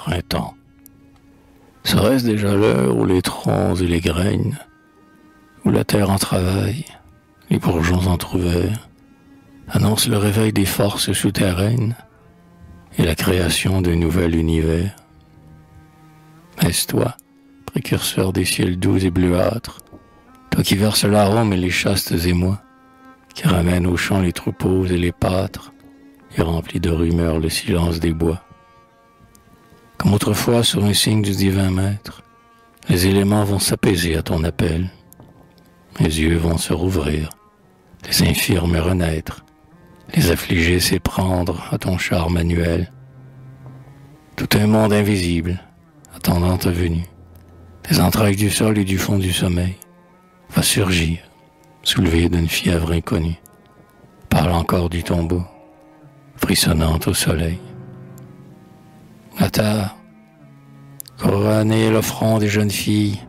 printemps. Serait-ce déjà l'heure où les troncs et les graines, où la terre en travail, les bourgeons entr'ouverts, annoncent le réveil des forces souterraines et la création d'un nouvel univers? Est-ce toi, précurseur des ciels doux et bleuâtres, toi qui verses l'arôme et les chastes émois, qui ramène au champ les troupeaux et les pâtres, et remplit de rumeurs le silence des bois? Comme autrefois sur un signe du divin maître, les éléments vont s'apaiser à ton appel, les yeux vont se rouvrir, les infirmes renaître, les affligés s'éprendre à ton char manuel. Tout un monde invisible, attendant ta venue, des entrailles du sol et du fond du sommeil, va surgir, soulevé d'une fièvre inconnue, parle encore du tombeau, frissonnante au soleil. La terre, couronnée le front des jeunes filles,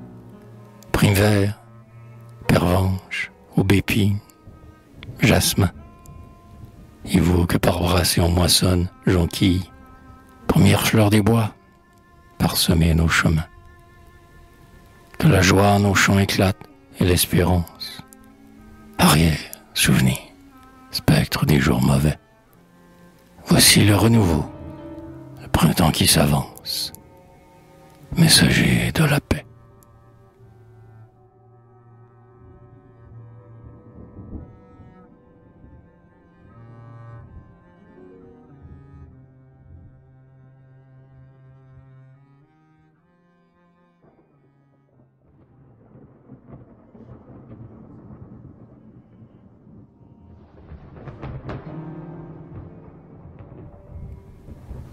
prime vert, pervenche, aubépine, jasmin, il vaut que par bration moissonne, jonquille, première fleur des bois, parsemer nos chemins. Que la joie en nos champs éclate et l'espérance. Arrière, souvenir, spectre des jours mauvais. Voici le renouveau, le printemps qui s'avance, messager de la paix.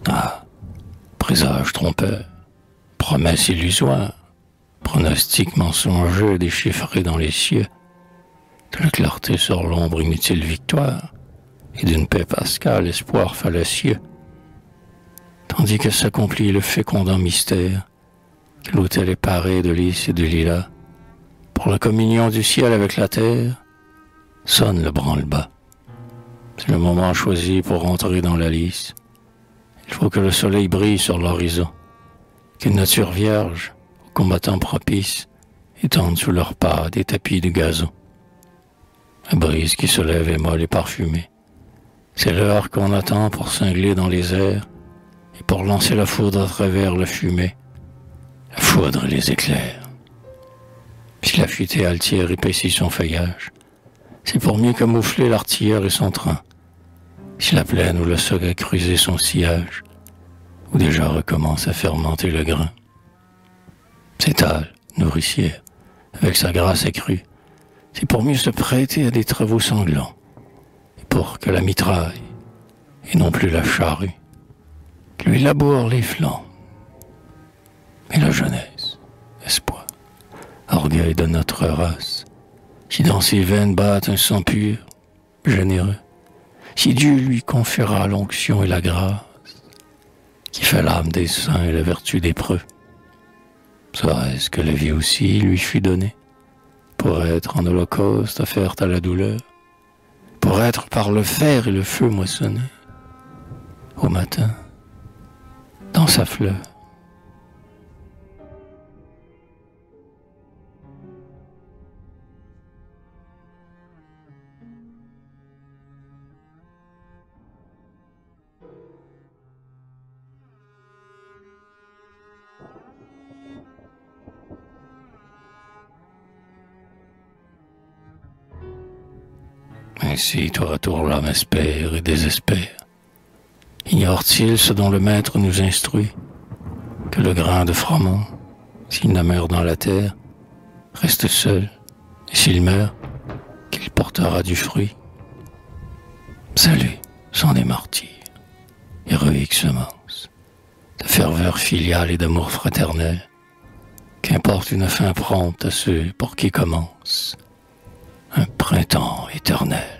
Ah, présage trompeur, promesse illusoire, pronostic mensonger déchiffré dans les cieux, de la clarté sur l'ombre inutile victoire, et d'une paix pascale espoir fallacieux, tandis que s'accomplit le fécondant mystère, que l'autel est paré de lys et de lilas, pour la communion du ciel avec la terre, sonne le branle-bas. C'est le moment choisi pour entrer dans la lice. Il faut que le soleil brille sur l'horizon, qu'une nature vierge, aux combattants propices, étende sous leurs pas des tapis de gazon. La brise qui se lève est molle et parfumée. C'est l'heure qu'on attend pour cingler dans les airs et pour lancer la foudre à travers la fumée, la foudre et les éclairs. Si la futaie altière épaissit son feuillage, c'est pour mieux camoufler l'artilleur et son train. Si la plaine ou le soc a creusé son sillage, ou déjà recommence à fermenter le grain, s'étale, nourricière, avec sa grâce accrue, c'est pour mieux se prêter à des travaux sanglants, et pour que la mitraille, et non plus la charrue, lui laboure les flancs. Et la jeunesse, espoir, orgueil de notre race, si dans ses veines battent un sang pur, généreux, si Dieu lui conféra l'onction et la grâce, qui fait l'âme des saints et la vertu des preux, serait-ce que la vie aussi lui fut donnée, pour être en holocauste offerte à la douleur, pour être par le fer et le feu moissonné, au matin, dans sa fleur. Ainsi, tour à tour, l'âme espère et désespère. Ignore-t-il ce dont le maître nous instruit, que le grain de froment, s'il ne meurt dans la terre, reste seul, et s'il meurt, qu'il portera du fruit. Salut, sont des martyrs, héroïques semences, de ferveur filiale et d'amour fraternel, qu'importe une fin prompte à ceux pour qui commence un printemps éternel.